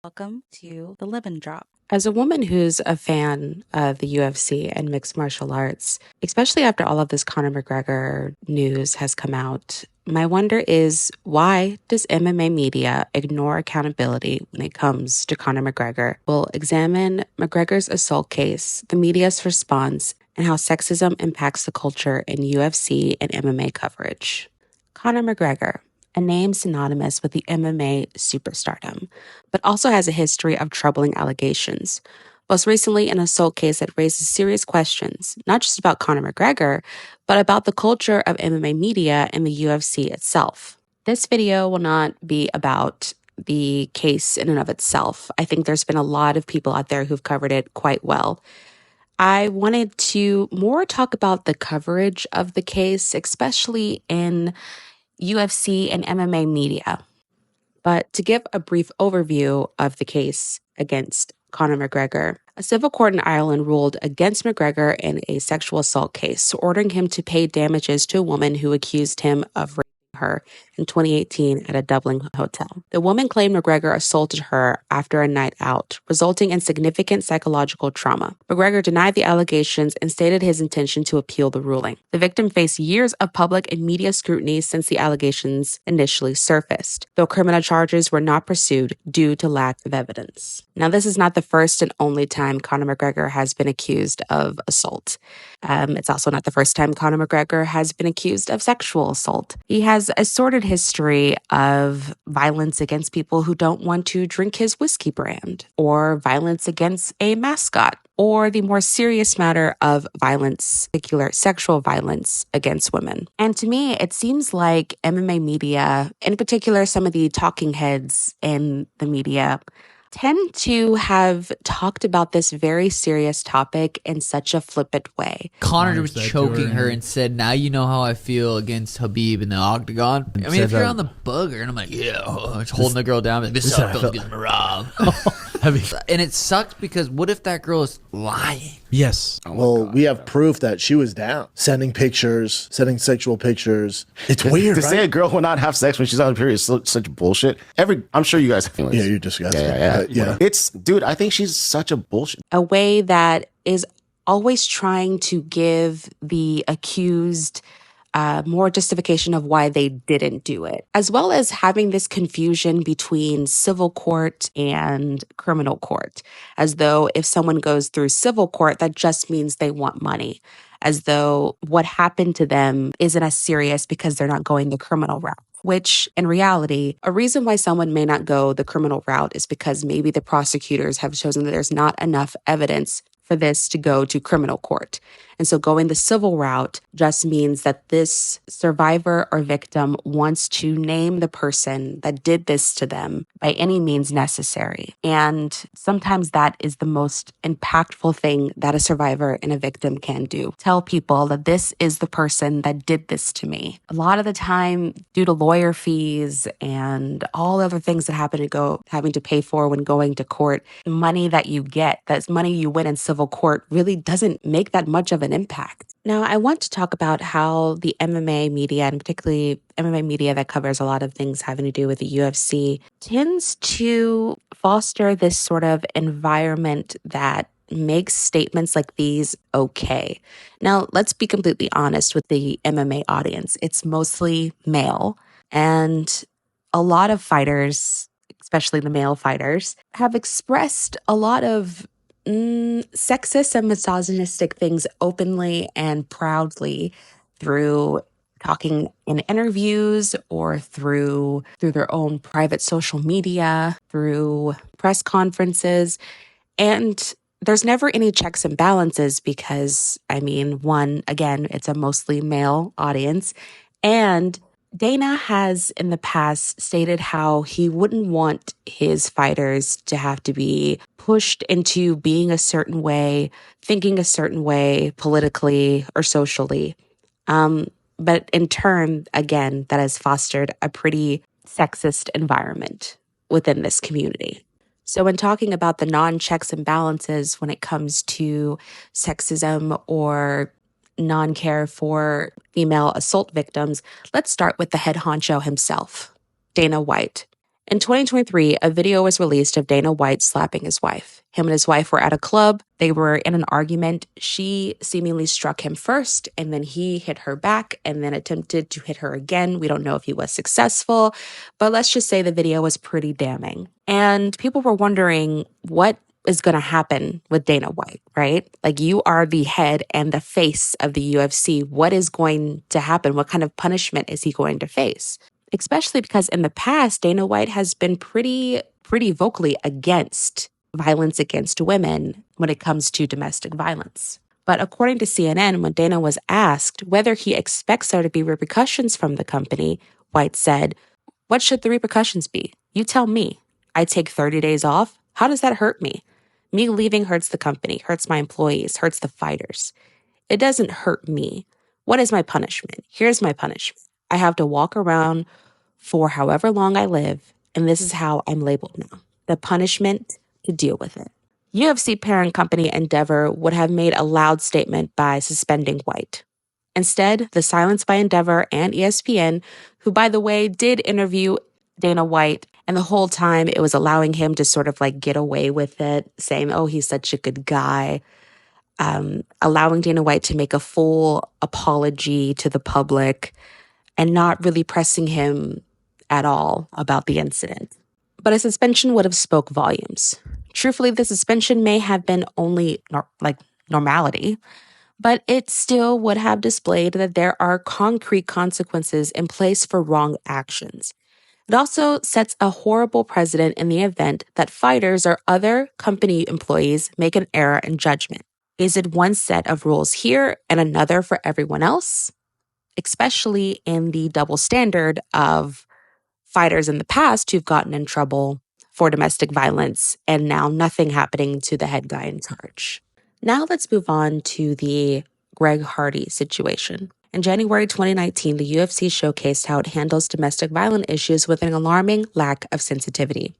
Welcome to the Lemon Drop. As a woman who's a fan of the UFC and mixed martial arts, especially after all of this Conor McGregor news has come out, my wonder is, why does MMA media ignore accountability when it comes to Conor McGregor? We'll examine McGregor's assault case, the media's response, and how sexism impacts the culture in UFC and MMA coverage. Conor McGregor, a name synonymous with the MMA superstardom, but also has a history of troubling allegations. Most recently, an assault case that raises serious questions, not just about Conor McGregor, but about the culture of MMA media and the UFC itself. This video will not be about the case in and of itself. I think there's been a lot of people out there who've covered it quite well. I wanted to more talk about the coverage of the case, especially in UFC and MMA media. But to give a brief overview of the case against Conor McGregor, a civil court in Ireland ruled against McGregor in a sexual assault case, ordering him to pay damages to a woman who accused him of raping her in 2018 at a Dublin hotel. The woman claimed McGregor assaulted her after a night out, resulting in significant psychological trauma. McGregor denied the allegations and stated his intention to appeal the ruling. The victim faced years of public and media scrutiny since the allegations initially surfaced, though criminal charges were not pursued due to lack of evidence. Now, this is not the first and only time Conor McGregor has been accused of assault. It's also not the first time Conor McGregor has been accused of sexual assault. He has a sordid history of violence against people who don't want to drink his whiskey brand, or violence against a mascot, or the more serious matter of violence, particular sexual violence against women. And to me, it seems like MMA media, in particular some of the talking heads in the media, tend to have talked about this very serious topic in such a flippant way. Conor was choking her and said, "Now you know how I feel against Habib in the octagon." I mean, if you're on the booger, and I'm like, yeah, it's holding the girl down, like, this is how it feels against Marab. And it sucks because what if that girl is lying? Yes. Well, we have proof that she was down, sending pictures, sending sexual pictures. It's weird, to right? say a girl will not have sex when she's on her period is such bullshit. I'm sure you guys have feelings. Yeah, you're disgusting. Yeah. Dude, I think she's such a bullshit. A way that is always trying to give the accused more justification of why they didn't do it, as well as having this confusion between civil court and criminal court, as though if someone goes through civil court, that just means they want money, as though what happened to them isn't as serious because they're not going the criminal route. Which, in reality, a reason why someone may not go the criminal route is because maybe the prosecutors have chosen that there's not enough evidence for this to go to criminal court. And so going the civil route just means that this survivor or victim wants to name the person that did this to them by any means necessary. And sometimes that is the most impactful thing that a survivor and a victim can do. Tell people that this is the person that did this to me. A lot of the time, due to lawyer fees and all other things that having to pay for when going to court, the money that you get, that's money you win in civil court, really doesn't make that much of an impact. Now, I want to talk about how the MMA media, and particularly MMA media that covers a lot of things having to do with the UFC, tends to foster this sort of environment that makes statements like these okay. Now, let's be completely honest with the MMA audience. It's mostly male, and a lot of fighters, especially the male fighters, have expressed a lot of sexist and misogynistic things openly and proudly through talking in interviews or through their own private social media, through press conferences. And there's never any checks and balances because, one, again, it's a mostly male audience. And Dana has in the past stated how he wouldn't want his fighters to have to be pushed into being a certain way, thinking a certain way politically or socially. But in turn, again, that has fostered a pretty sexist environment within this community. So when talking about the non-checks and balances when it comes to sexism or non-care for female assault victims, let's start with the head honcho himself, Dana White. In 2023, a video was released of Dana White slapping his wife. Him and his wife were at a club. They were in an argument. She seemingly struck him first, and then he hit her back and then attempted to hit her again. We don't know if he was successful, but let's just say the video was pretty damning. And people were wondering what is going to happen with Dana White, right? Like, you are the head and the face of the UFC. What is going to happen? What kind of punishment is he going to face? Especially because in the past, Dana White has been pretty vocally against violence against women when it comes to domestic violence. But according to CNN, when Dana was asked whether he expects there to be repercussions from the company, White said, "What should the repercussions be? You tell me. I take 30 days off? How does that hurt me? Me leaving hurts the company, hurts my employees, hurts the fighters. It doesn't hurt me. What is my punishment? Here's my punishment. I have to walk around for however long I live, and this is how I'm labeled now. The punishment to deal with it." UFC parent company Endeavor would have made a loud statement by suspending White. Instead, the silence by Endeavor and ESPN, who, by the way, did interview Dana White, and the whole time it was allowing him to sort of like get away with it, saying, oh, he's such a good guy, allowing Dana White to make a full apology to the public and not really pressing him at all about the incident. But a suspension would have spoke volumes. Truthfully, the suspension may have been only normality, but it still would have displayed that there are concrete consequences in place for wrong actions. It also sets a horrible precedent in the event that fighters or other company employees make an error in judgment. Is it one set of rules here and another for everyone else? Especially in the double standard of fighters in the past who've gotten in trouble for domestic violence and now nothing happening to the head guy in charge. Now let's move on to the Greg Hardy situation. In January 2019, the UFC showcased how it handles domestic violence issues with an alarming lack of sensitivity.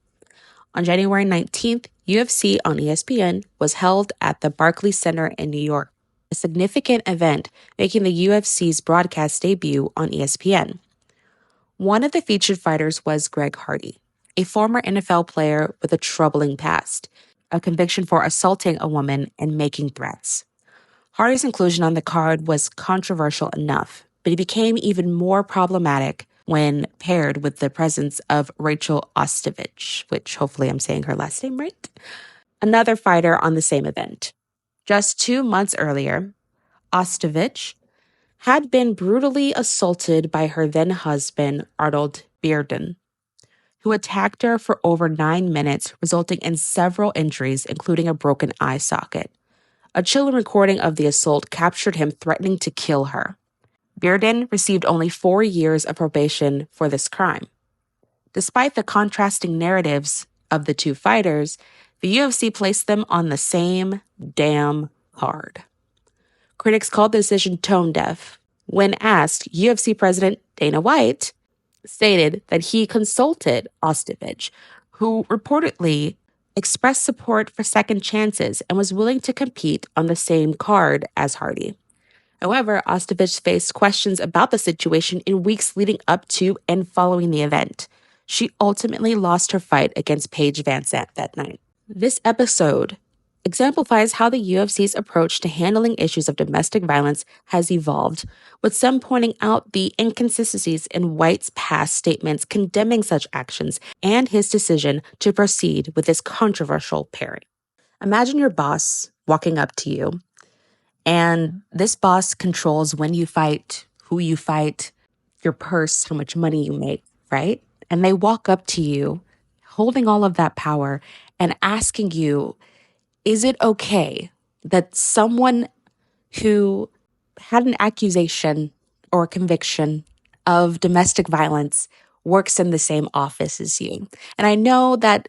On January 19th, UFC on ESPN was held at the Barclays Center in New York, a significant event making the UFC's broadcast debut on ESPN. One of the featured fighters was Greg Hardy, a former NFL player with a troubling past, a conviction for assaulting a woman and making threats. Hardy's inclusion on the card was controversial enough, but he became even more problematic when paired with the presence of Rachel Ostovich, which hopefully I'm saying her last name right, another fighter on the same event. Just 2 months earlier, Ostovich had been brutally assaulted by her then-husband, Arnold Bearden, who attacked her for over 9 minutes, resulting in several injuries, including a broken eye socket. A chilling recording of the assault captured him threatening to kill her. Bearden received only 4 years of probation for this crime. Despite the contrasting narratives of the two fighters, the UFC placed them on the same damn card. Critics called the decision tone deaf. When asked, UFC President Dana White stated that he consulted Ostovich, who reportedly expressed support for second chances and was willing to compete on the same card as Hardy. However, Ostovich faced questions about the situation in weeks leading up to and following the event. She ultimately lost her fight against Paige VanZant that night. This episode exemplifies how the UFC's approach to handling issues of domestic violence has evolved, with some pointing out the inconsistencies in White's past statements condemning such actions and his decision to proceed with this controversial pairing. Imagine your boss walking up to you, and this boss controls when you fight, who you fight, your purse, how much money you make, right? And they walk up to you, holding all of that power and asking you, is it okay that someone who had an accusation or conviction of domestic violence works in the same office as you? And I know that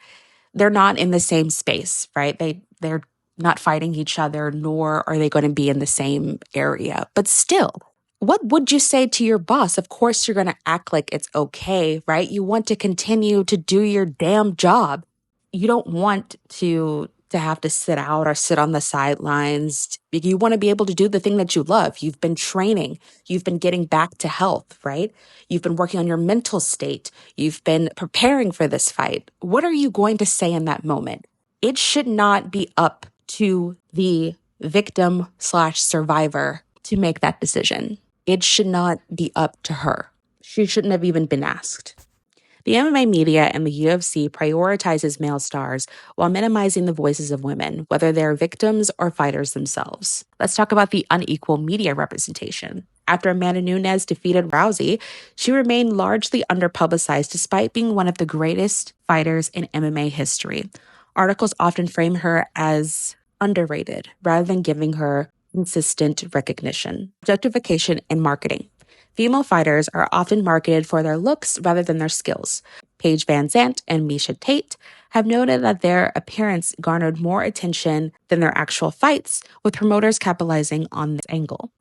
they're not in the same space, right? They're not fighting each other, nor are they going to be in the same area. But still, what would you say to your boss? Of course, you're going to act like it's okay, right? You want to continue to do your damn job. You don't want to to have to sit out or sit on the sidelines. You want to be able to do the thing that you love. You've been training. You've been getting back to health, right? You've been working on your mental state. You've been preparing for this fight. What are you going to say in that moment? It should not be up to the victim/survivor to make that decision. It should not be up to her. She shouldn't have even been asked. The MMA media and the UFC prioritizes male stars while minimizing the voices of women, whether they're victims or fighters themselves. Let's talk about the unequal media representation. After Amanda Nunes defeated Rousey, she remained largely underpublicized despite being one of the greatest fighters in MMA history. Articles often frame her as underrated rather than giving her consistent recognition. Objectification in marketing. Female fighters are often marketed for their looks rather than their skills. Paige Van Zandt and Miesha Tate have noted that their appearance garnered more attention than their actual fights, with promoters capitalizing on this angle.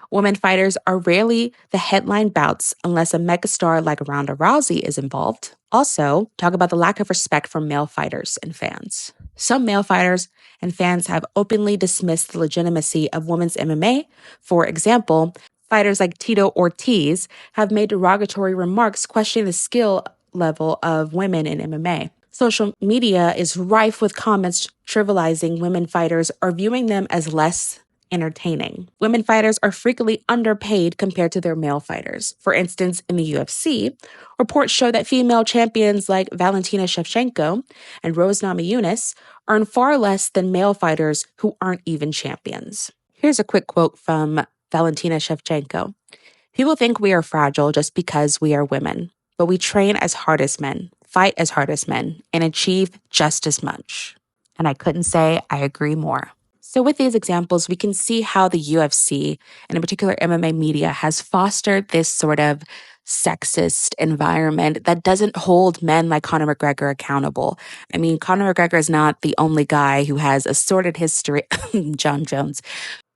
Women fighters are rarely the headline bouts unless a megastar like Ronda Rousey is involved. Also, talk about the lack of respect for male fighters and fans. Some male fighters and fans have openly dismissed the legitimacy of women's MMA. For example, fighters like Tito Ortiz have made derogatory remarks questioning the skill level of women in MMA. Social media is rife with comments trivializing women fighters or viewing them as less entertaining. Women fighters are frequently underpaid compared to their male fighters. For instance, in the UFC, reports show that female champions like Valentina Shevchenko and Rose Namajunas earn far less than male fighters who aren't even champions. Here's a quick quote from Valentina Shevchenko. People think we are fragile just because we are women, but we train as hard as men, fight as hard as men, and achieve just as much. And I couldn't say I agree more. So with these examples, we can see how the UFC, and in particular MMA media, has fostered this sort of sexist environment that doesn't hold men like Conor McGregor accountable. I mean, Conor McGregor is not the only guy who has a sordid history, John Jones.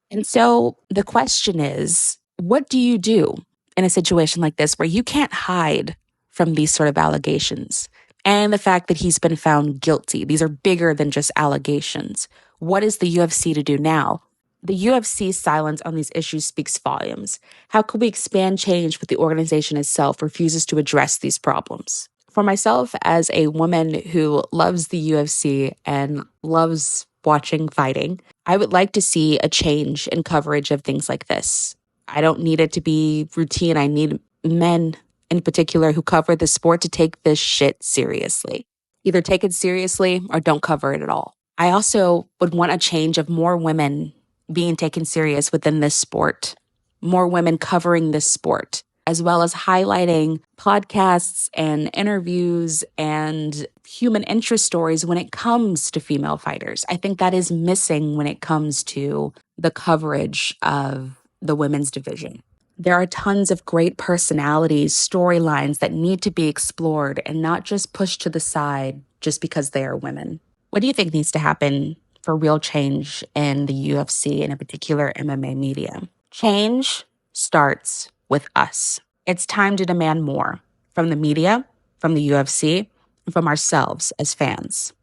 And so the question is, what do you do in a situation like this where you can't hide from these sort of allegations and the fact that he's been found guilty? These are bigger than just allegations. What is the UFC to do now? The UFC's silence on these issues speaks volumes. How could we expand change when the organization itself refuses to address these problems? For myself, as a woman who loves the UFC and loves watching fighting, I would like to see a change in coverage of things like this. I don't need it to be routine. I need men in particular who cover the sport to take this shit seriously. Either take it seriously or don't cover it at all. I also would want a change of more women being taken serious within this sport, more women covering this sport, as well as highlighting podcasts and interviews and human interest stories when it comes to female fighters. I think that is missing when it comes to the coverage of the women's division. There are tons of great personalities, storylines that need to be explored and not just pushed to the side just because they are women. What do you think needs to happen for real change in the UFC and in particular MMA media? Change starts with us. It's time to demand more from the media, from the UFC, and from ourselves as fans.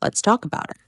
Let's talk about it.